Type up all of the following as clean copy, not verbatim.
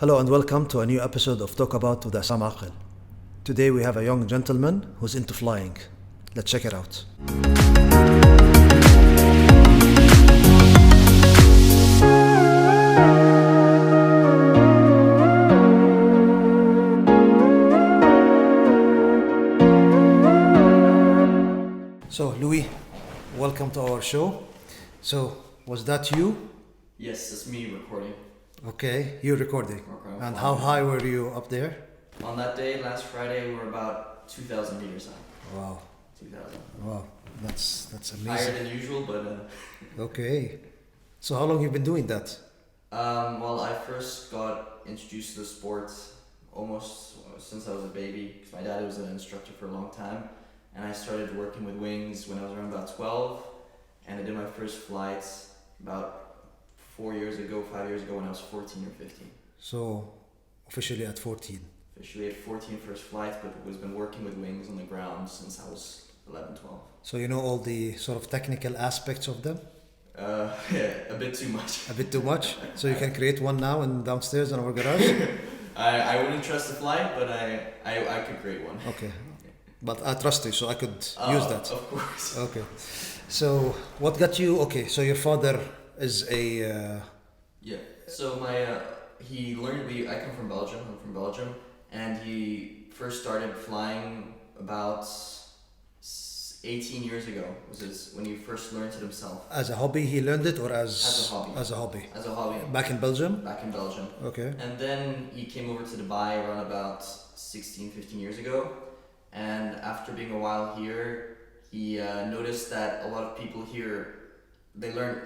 Hello and welcome to a new episode of Talkabout with Akel. Today we have a young gentleman who's into flying. Let's check it out. So Louis, welcome to our show. So was that you? Yes, it's me recording. Okay, you're recording. Okay, And how high were you up there? On that day, last Friday, we were about 2,000 meters high. Wow. 2,000. Wow, that's amazing. Higher than usual, but... Okay. So how long you been doing that? Well, I first got introduced to the sport almost since I was a baby, because my dad was an instructor for a long time. And I started working with wings when I was around about 12. And I did my first flights about 5 years ago when I was 14 or 15. So, officially at 14. Officially at 14 first flights, but was been working with wings on the ground since I was 11, 12. So you know all the sort of technical aspects of them? Yeah, a bit too much. A bit too much? So you can create one now and downstairs in our garage? I wouldn't trust the flight, but I could create one. Okay. But I trust you, so I could use that. Of course. Okay. So what got you, okay, so your father is a... Yeah, so he learned to be, I come from Belgium, I'm from Belgium, and he first started flying about 18 years ago, when he first learned it himself. As a hobby he learned it, or as a hobby? As a hobby. As a hobby. Back in Belgium? Back in Belgium. Okay. And then he came over to Dubai around about 16, 15 years ago, and after being a while here, he noticed that a lot of people here,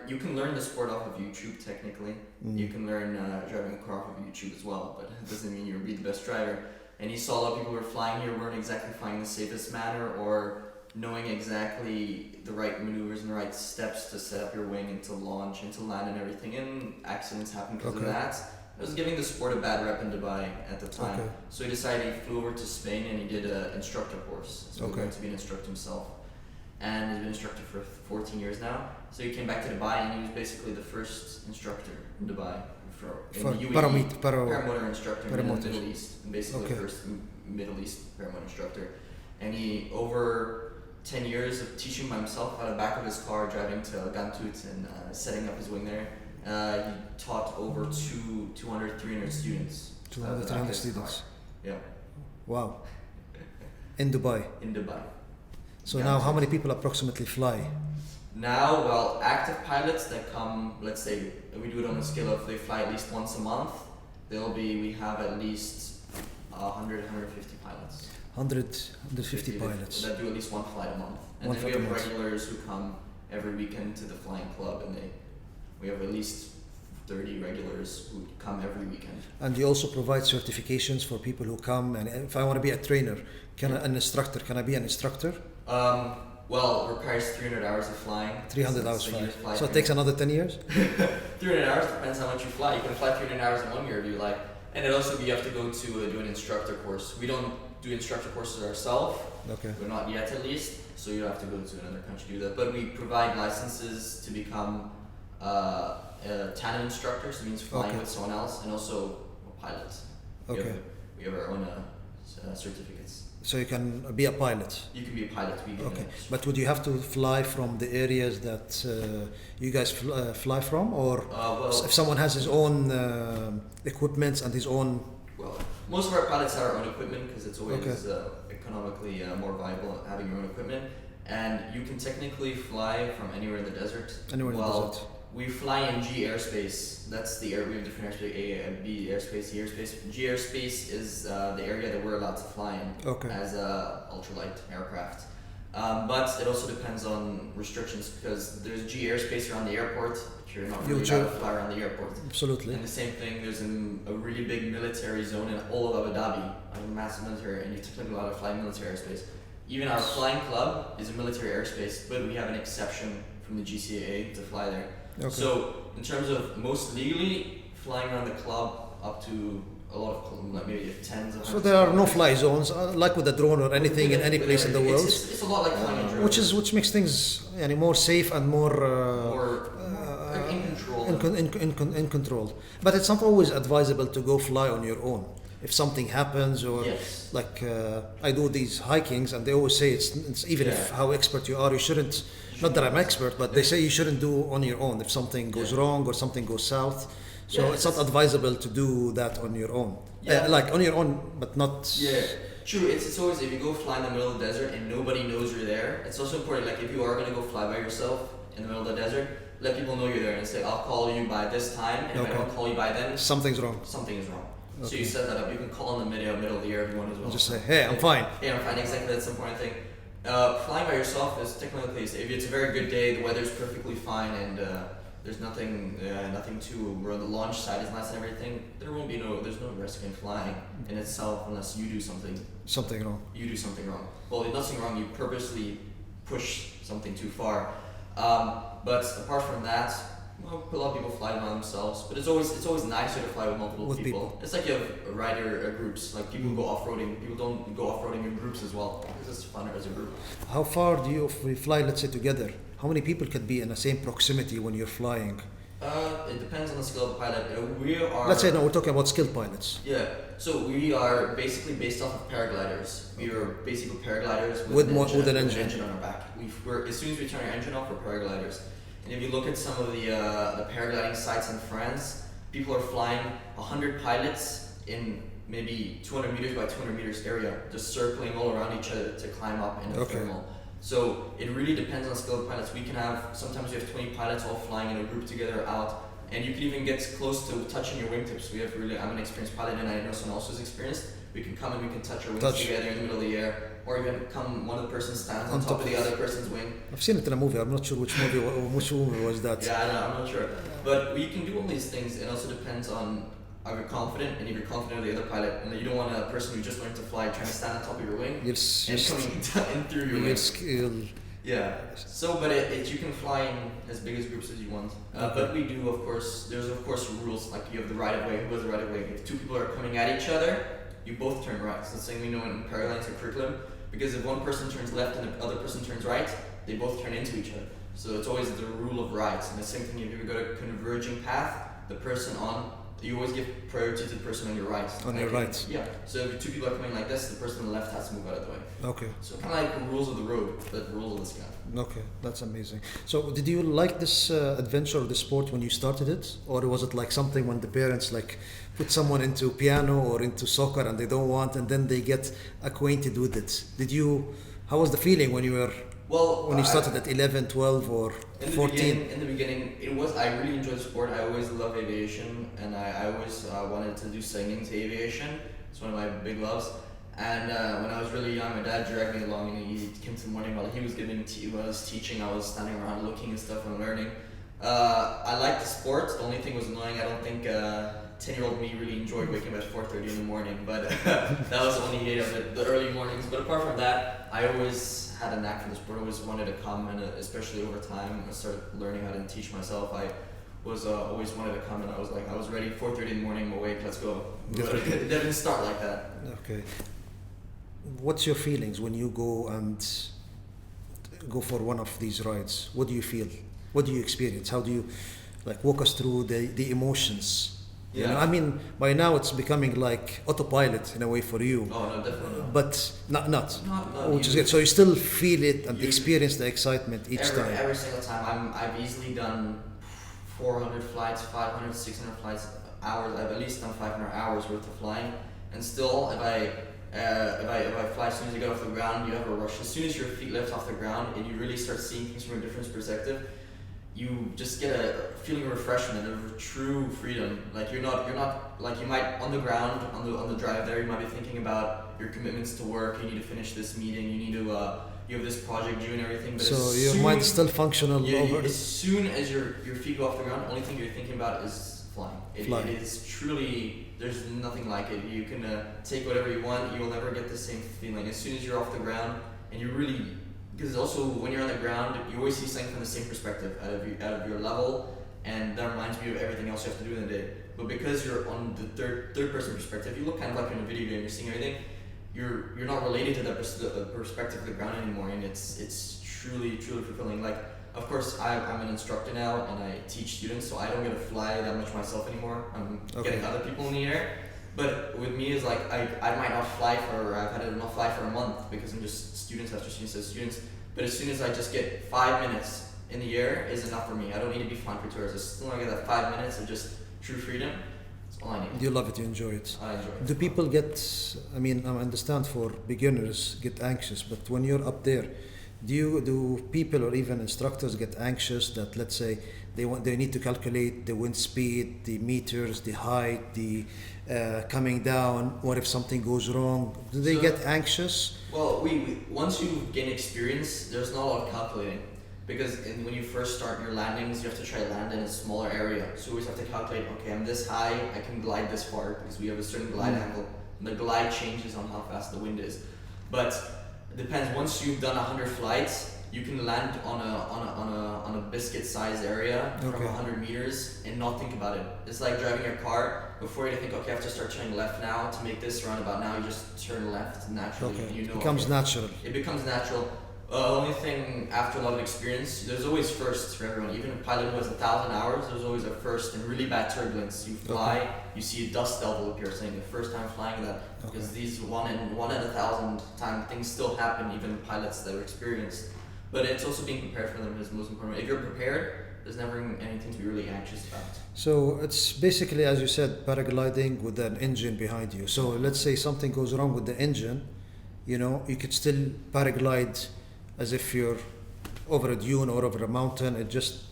you can learn the sport off of YouTube technically. You can learn driving a car off of YouTube as well, but it doesn't mean you'll be the best driver. And he saw a lot of people who were flying here weren't exactly flying the safest manner or knowing exactly the right maneuvers and the right steps to set up your wing and to launch and to land and everything. And accidents happen because of that. It was giving the sport a bad rep in Dubai at the time. Okay. So he decided he flew over to Spain and he did an instructor course. So he went to be an instructor himself. And he's been an instructor for 14 years now. So he came back to Dubai and he was basically the first instructor in Dubai in the UAE, paramotor instructor in the Middle East, and basically the first Middle East paramotor instructor. And he, over 10 years of teaching by himself out of the back of his car, driving to Gantut and setting up his wing there, he taught over 200, 300 students. 200, 300 students? Yeah. Wow. In Dubai? In Dubai. So now how many people approximately fly? Now, well, active pilots that come, let's say, we do it on a scale of they fly at least once a month, we have at least 100, 150 pilots. 150 pilots. That do at least one flight a month. And then we have regulars who come every weekend to the flying club, and we have at least 30 regulars who come every weekend. And you also provide certifications for people who come, and if I want to be a trainer, an instructor, can I be an instructor? Well, it requires 300 hours of flying. 300 hours flying. So it takes another 10 years? 300 hours depends how much you fly. You can fly 300 hours in 1 year if you like. And it also, you have to go to do an instructor course. We don't do instructor courses ourselves. Okay. We're not yet at least. So you have to go to another country to do that. But we provide licenses to become a tandem instructor, so it means flying with someone else, and also a pilot. We have our own certificates. So you can be a pilot? You can be a pilot. But would you have to fly from the areas that you guys fly from? Or if someone has his own equipment and his own... Well, most of our pilots have our own equipment because it's always economically more viable having your own equipment. And you can technically fly from anywhere in the desert. Anywhere in the desert. We fly in G airspace. That's the air. We have different airspace: A and B airspace, C airspace. G airspace is the area that we're allowed to fly in as a ultralight aircraft. But it also depends on restrictions because there's G airspace around the airport, but you're not really allowed to fly around the airport. Absolutely. And the same thing. There's a really big military zone in all of Abu Dhabi, a massive military, and you're technically allowed to fly military airspace. Even our flying club is a military airspace, but we have an exception from the GCAA to fly there. So, in terms of most legally, flying around the club up to a lot of, like maybe tens of... So there are no fly zones, like with a drone or anything in any place in the world? It's a lot like flying a drone. Which makes things more safe and more... in control. in control. But it's not always advisable to go fly on your own. If something happens, or Yes. like I do these hikings, and they always say it's even if how expert you are, you shouldn't. Not that I'm expert, but they say you shouldn't do on your own if something goes wrong or something goes south. So it's not advisable to do that on your own. Like on your own, but not. Yeah, true. It's always, if you go fly in the middle of the desert and nobody knows you're there, it's also important, like if you are going to go fly by yourself in the middle of the desert, let people know you're there and say, I'll call you by this time, and if I don't call you by then, Something's wrong. something is wrong. Okay. So you set that up. You can call in the middle of the air if you want as well. Just say, hey, I'm fine. Yeah, I'm fine. Exactly, that's the important thing. Flying by yourself is technically, if it's a very good day, the weather's perfectly fine, and there's nothing to where the launch site is nice and everything, there's no risk in flying in itself unless you do something wrong. You do something wrong. Well, if nothing wrong, you purposely push something too far. But apart from that, well, a lot of people fly by themselves, but it's always nicer to fly with multiple people. It's like you have rider groups, like people who go off-roading. People don't go off-roading in groups as well, because it's funner as a group. How far do you, if we fly, let's say together, how many people could be in the same proximity when you're flying? It depends on the skill of the pilot. We are. Let's say, no, we're talking about skilled pilots. Yeah, so we are basically based off of paragliders. We are basically paragliders With an engine on our back. As soon as we turn our engine off, we're paragliders. And if you look at some of the paragliding sites in France, people are flying 100 pilots in maybe 200 meters by 200 meters area, just circling all around each other to climb up in a thermal. So it really depends on the skill of pilots. Sometimes we have 20 pilots all flying in a group together out, and you can even get close to touching your wingtips. I'm an experienced pilot, and I know someone else who's experienced. We can come and we can touch our wings together in the middle of the air, or even one of the persons stands on top of the other person's wing. I've seen it in a movie. I'm not sure which movie was that. Yeah, I know, I'm not sure. But we can do all these things. It also depends on are you confident, and if you're confident of the other pilot, and you don't want a person who just learned to fly trying to stand on top of your wing and coming in through your wing. Yeah. So, but you can fly in as big as groups as you want. But we do, of course, there's of course rules, like you have the right of way, who has the right of way. If two people are coming at each other, you both turn right. So that's something we know in paragliding curriculum, because if one person turns left and the other person turns right, they both turn into each other. So it's always the rule of rights. And the same thing if you go to a converging path, you always give priority to the person on your right. Your right. Yeah. So if two people are coming like this, the person on the left has to move out of the way. Okay. So kind of like the rules of the road, but rules of the sky. Okay, that's amazing. So did you like this adventure or the sport when you started it? Or was it like something when the parents like put someone into piano or into soccer and they don't want, and then they get acquainted with it? How was the feeling when you started at 11, 12 or 14? In the beginning, I really enjoyed the sport. I always loved aviation, and I always wanted to do singing to aviation. It's one of my big loves. And when I was really young, my dad dragged me along, and he came to the morning while he was when I was teaching. I was standing around looking and stuff and learning. I liked the sport. The only thing was annoying. I don't think 10-year-old me really enjoyed waking up at 4:30 in the morning, but that was the only hate of it, the early mornings. But apart from that, I always had a knack for the sport. I always wanted to come, and especially over time, I started learning how to teach myself. I was always wanted to come, and I was ready. 4:30 in the morning, I'm awake. Let's go. But it didn't start like that. Okay. What's your feelings when you go for one of these rides? What do you feel? What do you experience? How do you walk us through the emotions? Yeah. You know, I mean, by now it's becoming like autopilot in a way for you. Oh no, definitely not. But not which is good. So you still feel it and experience the excitement each time. Every single time. I've easily done 400 flights, 500, 600 flights, hours. I've at least done 500 hours worth of flying, and still, if I fly, as soon as you get off the ground, you have a rush. As soon as your feet lift off the ground and you really start seeing things from a different perspective, you just get a feeling of refreshment, of true freedom. Like you're not like you might on the ground, on the drive there, you might be thinking about your commitments to work. You need to finish this meeting. You need to you have this project due and everything. But so your mind's still functional. As soon as your feet go off the ground, the only thing you're thinking about is flying. It is truly. There's nothing like it. You can take whatever you want. You will never get the same feeling. As soon as you're off the ground, and you really, because also when you're on the ground, you always see something from the same perspective, out of your level, and that reminds me of everything else you have to do in the day. But because you're on the third person perspective, you look kind of like in a video game. You're seeing everything. You're not related to that perspective of the ground anymore, and it's truly fulfilling. Like Of course, I'm an instructor now, and I teach students, so I don't get to fly that much myself anymore. I'm getting other people in the air. But with me, is like I might not fly for, I've had to not fly for a month because I'm just students after students. But as soon as I just get 5 minutes in the air is enough for me. I don't need to be flying for tours. As soon as I get that 5 minutes of just true freedom, that's all I need. You love it, you enjoy it. I enjoy it. Do people get, I mean, I understand for beginners get anxious, but when you're up there, do people or even instructors get anxious that, let's say, they need to calculate the wind speed, the meters, the height, the coming down, what if something goes wrong? Do they get anxious? Well, we once you gain experience, there's not a lot of calculating. Because when you first start your landings, you have to try to land in a smaller area. So you always have to calculate, okay, I'm this high, I can glide this far, because we have a certain glide angle. And the glide changes on how fast the wind is. But it depends, once you've done 100 flights, you can land on a biscuit-sized area from 100 meters and not think about it. It's like driving your car. Before you think, okay, I have to start turning left now to make this roundabout. Now you just turn left naturally. Okay. And you know, It becomes natural. It becomes natural. Only thing, after a lot of experience, there's always firsts for everyone. Even a pilot who has 1,000 hours, there's always a first in really bad turbulence. You fly, you see a dust devil appear, saying the first time flying that, because these one in 1,000 time things still happen, even pilots that are experienced. But it's also being prepared for them is most important. If you're prepared, there's never anything to be really anxious about. So it's basically, as you said, paragliding with an engine behind you. So let's say something goes wrong with the engine, you know, you could still paraglide as if you're over a dune or over a mountain, and just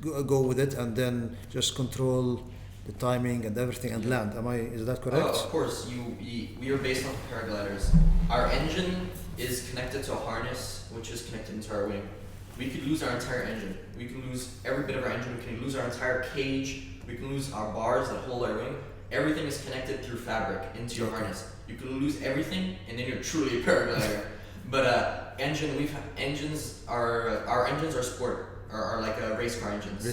go with it and then just control the timing and everything and land. Is that correct? Of course, we are based on paragliders. Our engine is connected to a harness which is connected into our wing. We could lose our entire engine. We can lose every bit of our engine. We can lose our entire cage. We can lose our bars that hold our wing. Everything is connected through fabric into your harness. You can lose everything, and then you're truly a paraglider. But our engines are sport, are like race car engines.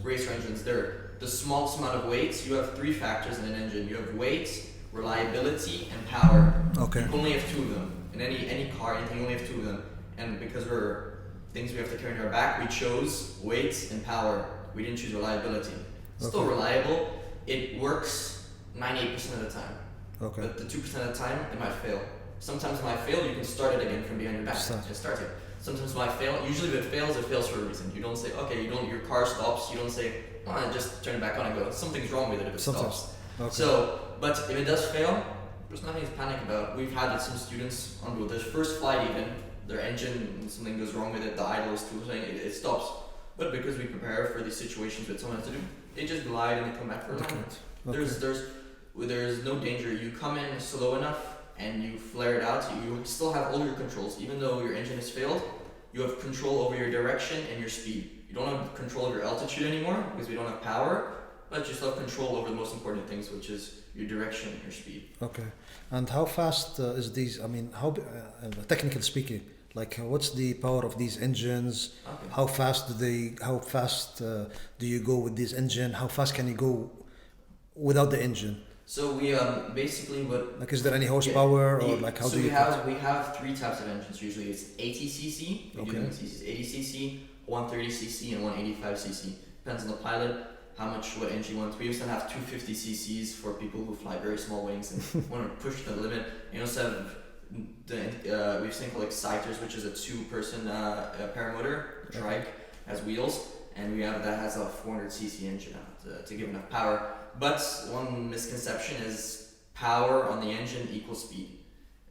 Race car engines. They're the smallest amount of weights. You have 3 factors in an engine. You have weight, reliability, and power. Okay. You only have 2 of them. In any car, anything, you only have 2 of them. And because we're things we have to carry in our back, we chose weight and power. We didn't choose reliability. It's still reliable. It works 98% of the time. Okay. But the 2% of the time, it might fail. Sometimes it might fail, you can start it again from behind your back. Just start it. Sometimes it might fail. Usually if it fails for a reason. You don't say, okay, your car stops. You don't say, oh, just turn it back on and go. Something's wrong with it if it stops. Okay. So, but if it does fail, there's nothing to panic about. We've had some students on their first flight even, their engine, something goes wrong with it, the idle is too saying it stops. But because we prepare for these situations that someone has to do, they just glide and they come back for a moment. There's no danger. You come in slow enough and you flare it out, you still have all your controls. Even though your engine has failed, you have control over your direction and your speed. You don't have control over your altitude anymore because we don't have power, but you still have control over the most important things, which is your direction and your speed. Okay. And how fast is these, technically speaking, like what's the power of these engines? Okay. How fast do you go with this engine? How fast can you go without the engine? So we basically is there any horsepower or like how so do you? We have 3 types of engines usually. It's 80cc. We do them in cc's. 80cc, 130cc, and 185cc. Depends on the pilot, what engine you want. We used to have 250cc's for people who fly very small wings and want to push the limit. You also have we have something called exciters, which is a 2-person paramotor trike, has wheels, and we have that has a 400cc engine to give enough power. But one misconception is power on the engine equals speed.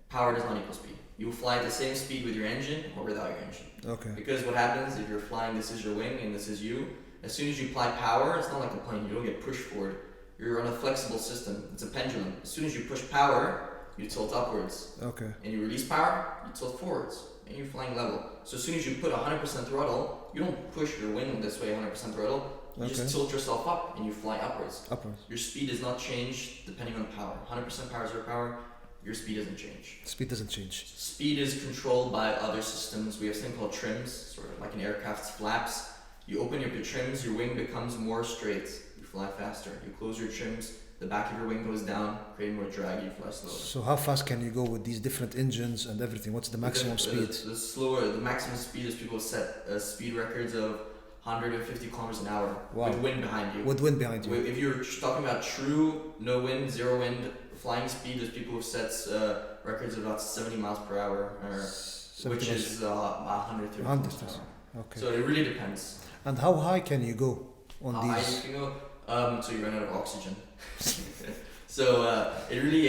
Power does not equal speed. You will fly at the same speed with your engine or without your engine. Okay. Because what happens if you're flying, this is your wing and this is you. As soon as you apply power, it's not like a plane. You don't get pushed forward. You're on a flexible system. It's a pendulum. As soon as you push power, you tilt upwards. Okay. And you release power, you tilt forwards. And you're flying level. So as soon as you put 100% throttle, you don't push your wing this way 100% throttle. You just tilt yourself up and you fly upwards. Your speed does not change depending on power. 100% power, 0 power, your speed doesn't change. Speed is controlled by other systems. We have something called trims, sort of like an aircraft's flaps. You open up your trims, your wing becomes more straight. You fly faster. You close your trims, the back of your wing goes down, creating more drag, you fly slower. So how fast can you go with these different engines and everything? What's the maximum speed? The maximum speed is people set speed records of 150 kilometers an hour with wind behind you. With wind behind you. If you're talking about true no wind, zero wind flying speed, there's people who set records of about 70 miles per hour, which is 100 to 100. Okay. So it really depends. And how high can you go on these? How high you can go? So you run out of oxygen. So it really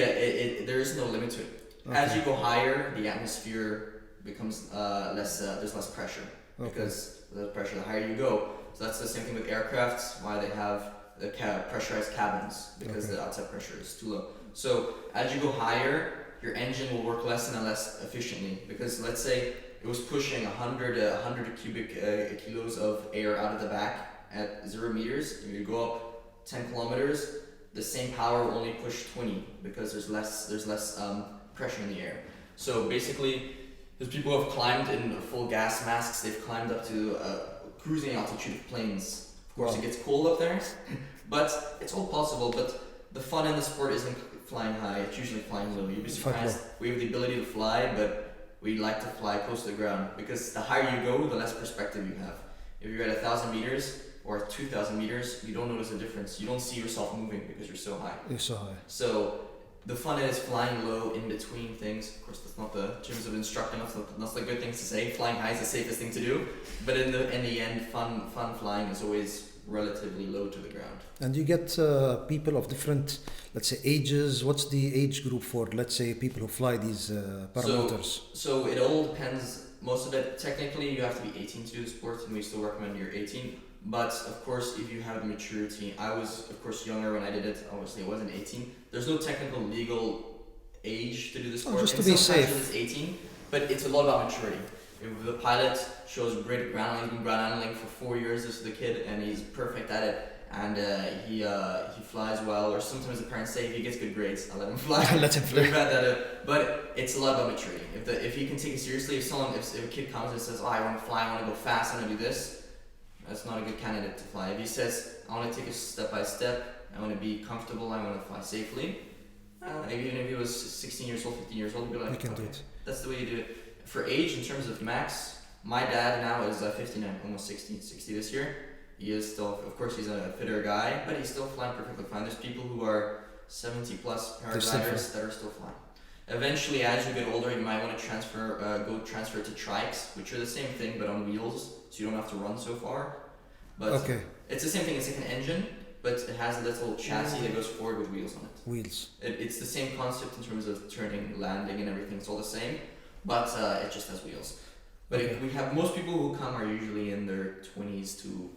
there is no limit to it. Okay. As you go higher, the atmosphere becomes less. There's less pressure because the pressure, the higher you go. So that's the same thing with aircrafts. Why they have the pressurized cabins, because the outside pressure is too low. So as you go higher, your engine will work less and less efficiently, because let's say it was pushing 100 cubic kilos of air out of the back at 0 meters. If you go up 10 kilometers, the same power will only push 20 because there's less pressure in the air. So basically, there's people who have climbed in full gas masks. They've climbed up to cruising altitude of planes. Of course, it gets cold up there, but it's all possible. But the fun in the sport isn't flying high. It's usually flying low. You'd be surprised. We have the ability to fly, but we like to fly close to the ground, because the higher you go, the less perspective you have. If you're at 1,000 meters or 2,000 meters, you don't notice a difference. You don't see yourself moving because you're so high. You're so high. So the fun is flying low in between things. Of course, that's not the terms of instructing. That's the good things to say. Flying high is the safest thing to do. But in the end, fun flying is always relatively low to the ground. And you get people of different, let's say, ages. What's the age group for, let's say, people who fly these paramotors? So it all depends. Most of it, technically, you have to be 18 to do the sport, and we still recommend you're 18. But of course, if you have the maturity, I was of course younger when I did it. Obviously, I wasn't 18. There's no technical legal age to do the sport. Just to be safe. It's 18, but it's a lot about maturity. If the pilot shows great ground handling for 4 years, this is the kid, and he's perfect at it, and he flies well. Or sometimes the parents say if he gets good grades, I'll let him fly. Let him fly. But it's a lot about maturity. If he can take it seriously, if a kid comes and says, "Oh, I want to fly, I want to go fast, I want to do this," that's not a good candidate to fly. If he says, "I want to take it step by step, I want to be comfortable, I want to fly safely," even if he was 16 years old, 15 years old, he'd be like, "You can do it." That's the way you do it. For age, in terms of max, my dad now is 59, almost 60 this year. He is still, of course, he's a fitter guy, but he's still flying perfectly fine. There's people who are 70 plus paragliders that are still flying. Eventually, as you get older, you might want to transfer to trikes, which are the same thing but on wheels, so you don't have to run so far. But it's the same thing. It's like an engine, but it has a little chassis that goes forward with wheels on it. Wheels. It's the same concept in terms of turning, landing, and everything. It's all the same, but it just has wheels. But we have most people who come are usually in their 20s to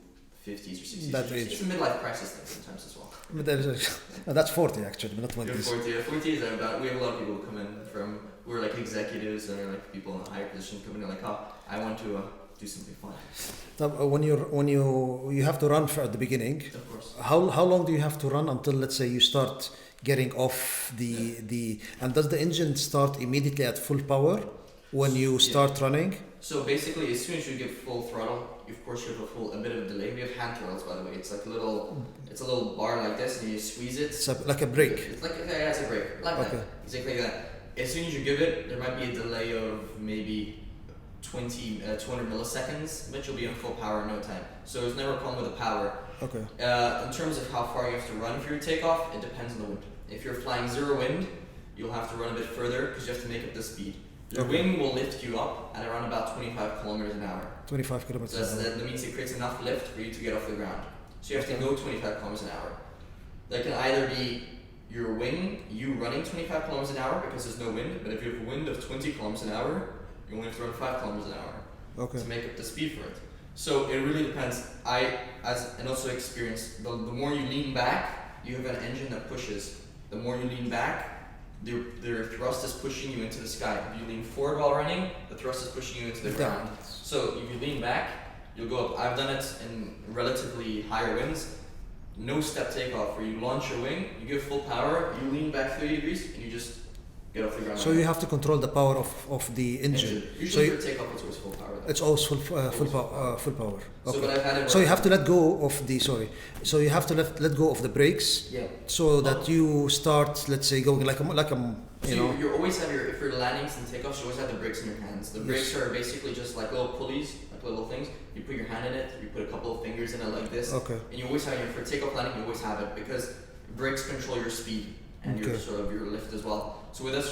50s or 60s. That age. It's a midlife crisis thing sometimes as well. But that's 40 actually, but not 20s. 40 is about. We have a lot of people who come in from who are like executives and are like people in a higher position coming in like, "Oh, I want to do something fun." Now, when you have to run for at the beginning. Of course. How long do you have to run until, let's say, you start getting off the and does the engine start immediately at full power when you start running? So basically, as soon as you give full throttle, of course you have a bit of a delay. We have hand throttles, by the way. It's like it's a little bar like this, and you squeeze it. It's like a brake. It's like it's a brake, like that, exactly like that. As soon as you give it, there might be a delay of maybe 200 milliseconds, but you'll be on full power in no time. So there's never a problem with the power. Okay. In terms of how far you have to run for your takeoff, it depends on the wind. If you're flying zero wind, you'll have to run a bit further because you have to make up the speed. Your wing will lift you up at around about 25 kilometers an hour. 25 kilometers an hour. That means it creates enough lift for you to get off the ground. So you have to go 25 kilometers an hour. That can either be your wing, you running 25 kilometers an hour because there's no wind, but if you have a wind of 20 kilometers an hour, you only have to run 5 kilometers an hour to make up the speed for it. So it really depends. And also experience, the more you lean back, you have an engine that pushes. The more you lean back, their thrust is pushing you into the sky. If you lean forward while running, the thrust is pushing you into the ground. So if you lean back, you'll go up. I've done it in relatively higher winds. No step takeoff where you launch your wing, you give full power, you lean back 30 degrees, and you just get off the ground. So you have to control the power of the engine. Usually for takeoff, it's always full power. Though. It's always full power. Okay. So, but I've had it So you have to let go of the So you have to let go of the brakes. Yeah. So that you start, let's say, going like a you always have if you're landings and takeoffs, you always have the brakes in your hands. The brakes are basically just like little pulleys, like little things. You put your hand in it, you put a couple of fingers in it like this. Okay. And you always have for takeoff landing, you always have it because brakes control your speed and your sort of your lift as well. So with us,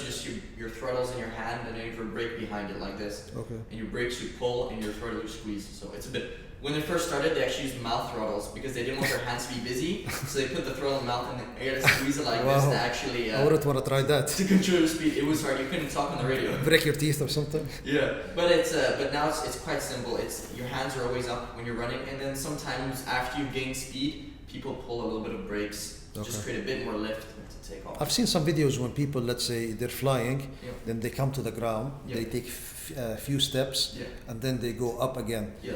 your throttle's in your hand and then you have a brake behind it like this. Okay. And your brakes you pull and your throttle you squeeze. So it's a bit. When they first started, they actually used mouth throttles because they didn't want their hands to be busy. So they put the throttle in the mouth and they had to squeeze it like this to actually. I wouldn't want to try that. To control your speed, it was hard. You couldn't talk on the radio. Break your teeth or something. Yeah, but but now it's quite simple. It's your hands are always up when you're running, and then sometimes after you gain speed, people pull a little bit of brakes to just create a bit more lift to take off. I've seen some videos when people, let's say, they're flying, then they come to the ground, they take a few steps, and then they go up again. Yeah.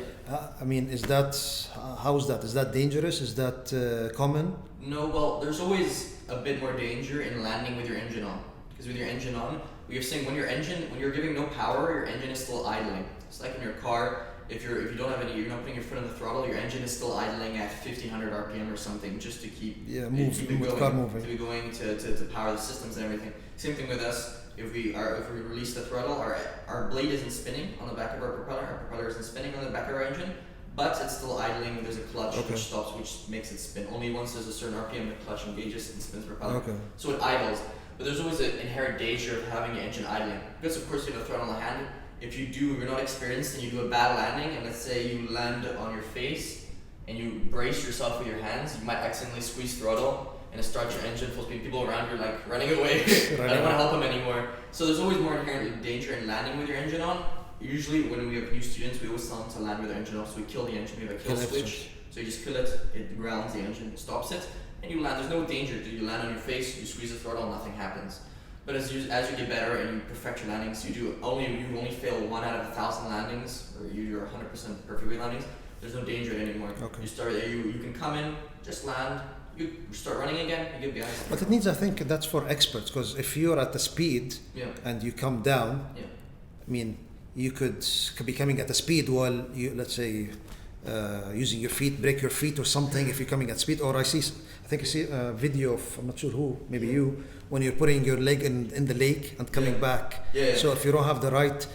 I mean, how is that? Is that dangerous? Is that common? No, well, there's always a bit more danger in landing with your engine on. Because with your engine on, we are saying when you're giving no power, your engine is still idling. It's like in your car, if you don't have you're not putting your foot on the throttle, your engine is still idling at 1500 RPM or something just to keep it moving. To be going to power the systems and everything. Same thing with us. If we release the throttle, our blade isn't spinning on the back of our propeller. Our propeller isn't spinning on the back of our engine, but it's still idling. There's a clutch which stops, which makes it spin. Only once there's a certain RPM, the clutch engages and spins the propeller. Okay. So it idles. But there's always an inherent danger of having your engine idling. Because of course you have a throttle in the hand. If you're not experienced and you do a bad landing, and let's say you land on your face and you brace yourself with your hands, you might accidentally squeeze throttle and it starts your engine full speed. People around you are like running away. I don't want to help them anymore. So there's always more inherent danger in landing with your engine on. Usually when we have new students, we always tell them to land with their engine off. So we kill the engine, we have a kill switch. So you just kill it, it grounds the engine, stops it, and you land. There's no danger. You land on your face, you squeeze the throttle, nothing happens. But as you get better and you perfect your landings, you only fail 1 out of 1,000 landings, or you're 100% perfect with landings. There's no danger anymore. Okay. You start there. You can come in, just land. You start running again. You get behind. But it needs, I think, that's for experts, because if you're at the speed and you come down, I mean, you could be coming at the speed while you, let's say, using your feet, break your feet or something if you're coming at speed. Or I think I see a video of, I'm not sure who, maybe you, when you're putting your leg in the lake and coming back. So if you don't have the right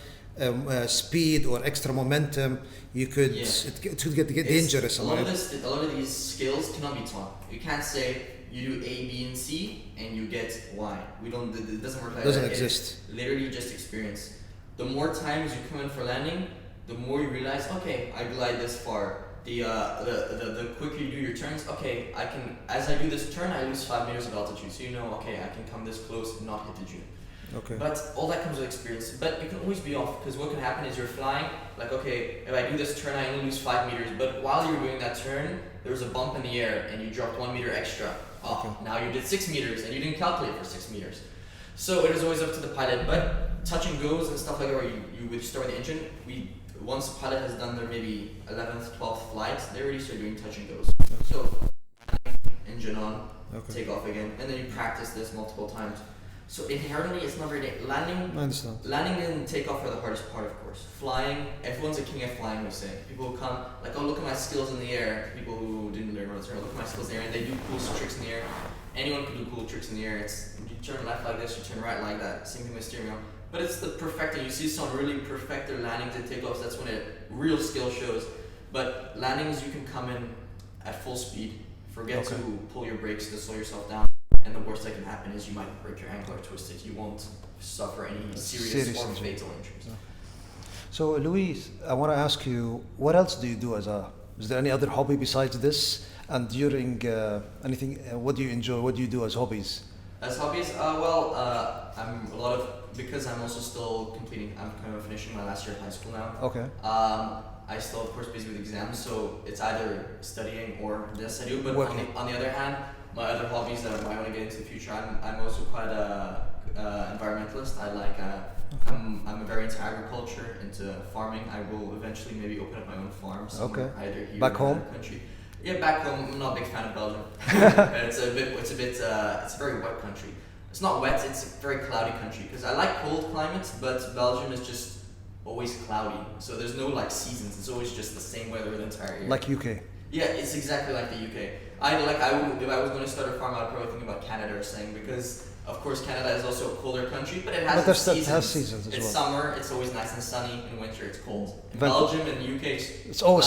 speed or extra momentum, you could it could get dangerous. A lot of these skills cannot be taught. You can't say you do A, B, and C and you get Y. It doesn't work like that. It doesn't exist. It's literally just experience. The more times you come in for landing, the more you realize, okay, I glide this far. The quicker you do your turns, okay, I can, as I do this turn, I lose 5 meters of altitude. So you know, okay, I can come this close and not hit the dune. Okay. But all that comes with experience. But you can always be off, because what can happen is you're flying, like, okay, if I do this turn, I only lose 5 meters. But while you're doing that turn, there was a bump in the air and you dropped 1 meter extra. Now you did 6 meters and you didn't calculate for 6 meters. So it is always up to the pilot. But touch and goes and stuff like that, where you start with the engine, once the pilot has done their maybe 11th, 12th flight, they already start doing touch and goes. So engine on, take off again, and then you practice this multiple times. So inherently, it's not very landing. I understand. Landing and takeoff are the hardest part, of course. Flying, everyone's a king at flying. We say people who come like, oh, look at my skills in the air. People who didn't learn rotor, look at my skills in the air, and they do cool tricks in the air. Anyone can do cool tricks in the air. It's you turn left like this, you turn right like that. Same thing with steering wheel. But it's the perfecting. You see someone really perfect their landings and takeoffs. That's when real skill shows. But landings, you can come in at full speed. Forget to pull your brakes to slow yourself down. And the worst that can happen is you might break your ankle or twist it. You won't suffer any serious or fatal injuries. So, Luis, I want to ask you, what else do you do is there any other hobby besides this? And during anything, what do you enjoy? What do you do as hobbies? As hobbies, because I'm also still I'm kind of finishing my last year of high school now. Okay. I still, of course, busy with exams, so it's either studying or this I do. But on the other hand, my other hobbies that I want to get into the future, I'm also quite a environmentalist. I'm very into agriculture, into farming. I will eventually maybe open up my own farm somewhere, either here back or home. In the country. Yeah, back home. I'm not a big fan of Belgium. It's a very wet country. it's not wet, it's a very cloudy country. Because I like cold climates, but Belgium is just always cloudy. So there's no like seasons. It's always just the same weather the entire year. Like UK. Yeah, it's exactly like the UK. If I was going to start a farm, I'd probably think about Canada or something, because of course Canada is also a colder country, but it has seasons. It has seasons as it's well. Summer, it's always nice and sunny. In winter, it's cold. In Belgium and UK, it's always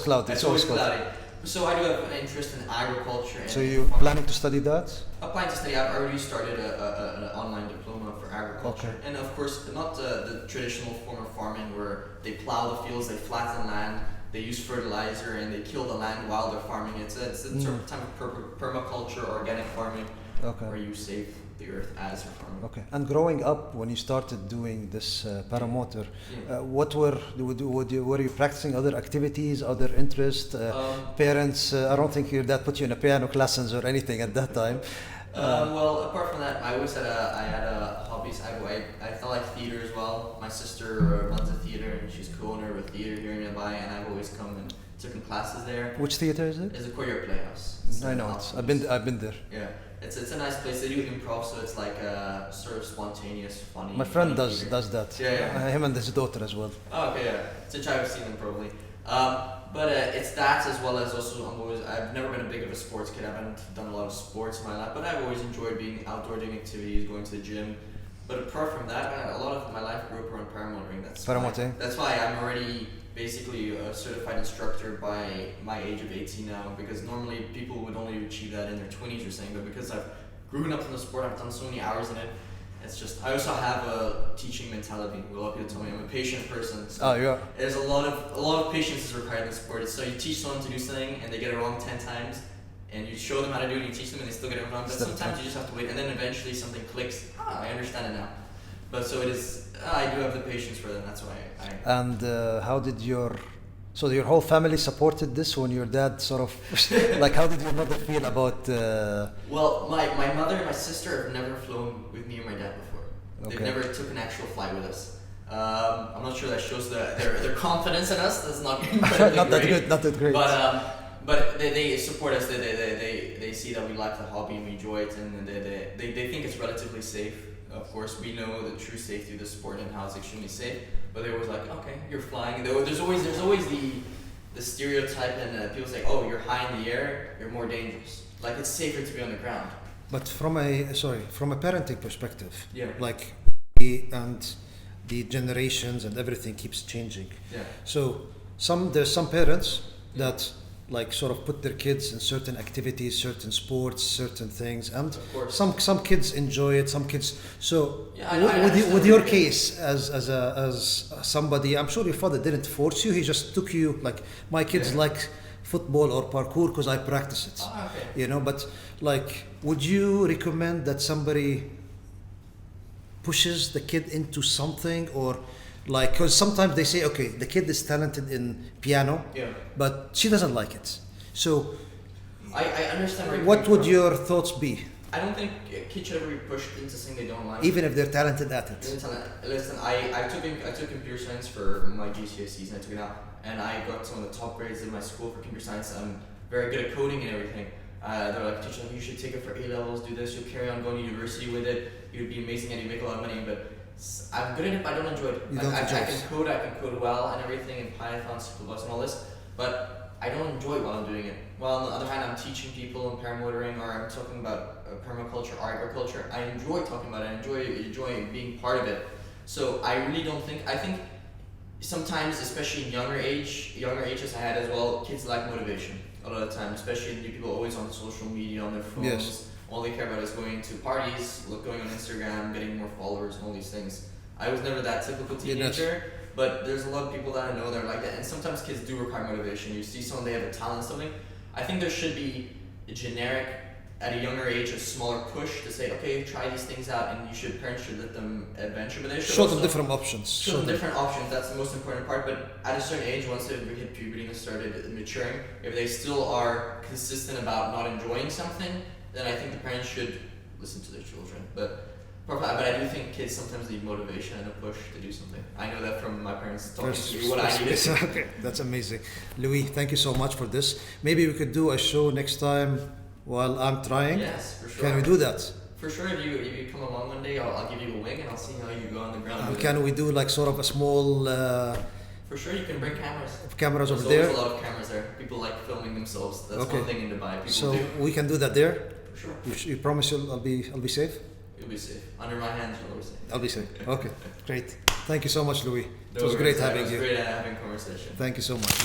cloudy. It's always cloudy. So I do have an interest in agriculture. And so you're planning to study that? I'm planning to study. I've already started an online diploma for agriculture, and of course not the traditional form of farming where they plow the fields, they flatten land, they use fertilizer, and they kill the land while they're farming. It's a sort of type of permaculture, organic farming, where you save the earth as you're farming. Okay. And growing up, when you started doing this paramotor, what were you practicing other activities, other interests? Parents, I don't think your dad put you in a piano lessons or anything at that time. Well, apart from that, I always had hobbies. I felt like theater as well. My sister runs a theater, and she's co-owner of a theater here nearby, and I've always come and taken classes there. Which theater is it? It's a Courier Playhouse. I know it. I've been there. Yeah, it's a nice place. They do improv, so it's like a sort of spontaneous, funny. My friend does that. Yeah. Him and his daughter as well. Oh, okay, yeah. Since I've seen them probably. But it's that, as well as also I've never been a big of a sports kid. I haven't done a lot of sports in my life, but I've always enjoyed being outdoor, doing activities, going to the gym. But apart from that, a lot of my life grew up around paramotoring. That's why I'm already basically a certified instructor by my age of 18 now, because normally people would only achieve that in their 20s or something, but because I've grown up in the sport, I've done so many hours in it. It's just, I also have a teaching mentality. A lot of people tell me I'm a patient person. So there's a lot of patience is required in the sport. So you teach someone to do something and they get it wrong 10 times, and you show them how to do it and you teach them and they still get it wrong. But sometimes you just have to wait, and then eventually something clicks. I understand it now. But so it is, I do have the patience for them. That's why And how did your whole family supported this when your dad sort of, like, how did your mother feel about... Well, my mother and my sister have never flown with me or my dad before. Okay. They've never took an actual flight with us. I'm not sure that shows their confidence in us. That's not not that great. But they support us. They see that we like the hobby and we enjoy it, and they think it's relatively safe. Of course, we know the true safety of the sport and how it's extremely safe. But they're always like, okay, you're flying. There's always the stereotype, and people say, oh, you're high in the air, you're more dangerous. Like, it's safer to be on the ground. But from a parenting perspective, like, the generations and everything keeps changing. Yeah. So there's some parents that like sort of put their kids in certain activities, certain sports, certain things, and some kids enjoy it, some kids. So with your case as somebody, I'm sure your father didn't force you. He just took you, like, my kids like football or parkour because I practice it. Oh, okay. But like, would you recommend that somebody pushes the kid into something, or like, because sometimes they say, okay, the kid is talented in piano, but she doesn't like it. So I understand. What would your thoughts be? I don't think a kid should ever be pushed into something they don't like, even if they're talented at it. Listen, I took computer science for my GCSEs, and I took it out, and I got some of the top grades in my school for computer science. I'm very good at coding and everything. They're like, teacher, you should take it for A-levels, do this, you'll carry on going to university with it, you'd be amazing and you make a lot of money. But I'm good at it, but I don't enjoy it. I can code well and everything in Python, C++ and all this, but I don't enjoy it while I'm doing it. While on the other hand, I'm teaching people in paramotoring, or I'm talking about permaculture or agriculture. I enjoy talking about it, I enjoy being part of it. So I really don't think, I think sometimes, especially in younger ages I had as well, kids lack motivation a lot of the time, especially new people always on social media, on their phones. Yes. All they care about is going to parties, going on Instagram, getting more followers and all these things. I was never that typical teenager, but there's a lot of people that I know that are like that, and sometimes kids do require motivation. You see someone, they have a talent, something. I think there should be a generic, at a younger age, a smaller push to say, okay, try these things out, and parents should let them adventure, but they should show them different options. Show them different options, that's the most important part. But at a certain age, once they've hit puberty and started maturing, if they still are consistent about not enjoying something, then I think the parents should listen to their children. But I do think kids sometimes need motivation and a push to do something. I know that from my parents talking to me what I needed. Okay, that's amazing. Louis, thank you so much for this. Maybe we could do a show next time while I'm trying. Yes, for sure. Can we do that? For sure, if you come along one day, I'll give you a wing and I'll see how you go on the ground. And can we do like sort of a small For sure, you can bring cameras. cameras over There's there? always a lot of cameras there. People like filming themselves. That's Okay. one thing in Dubai. People So do. we can do that there. For sure. You promise I'll be safe? You'll be safe. Under my hands, you'll always safe. I'll be safe. Okay, great. Thank you so much, Louis. No It was worries, great man. having It you. was great having a conversation. Thank you so much.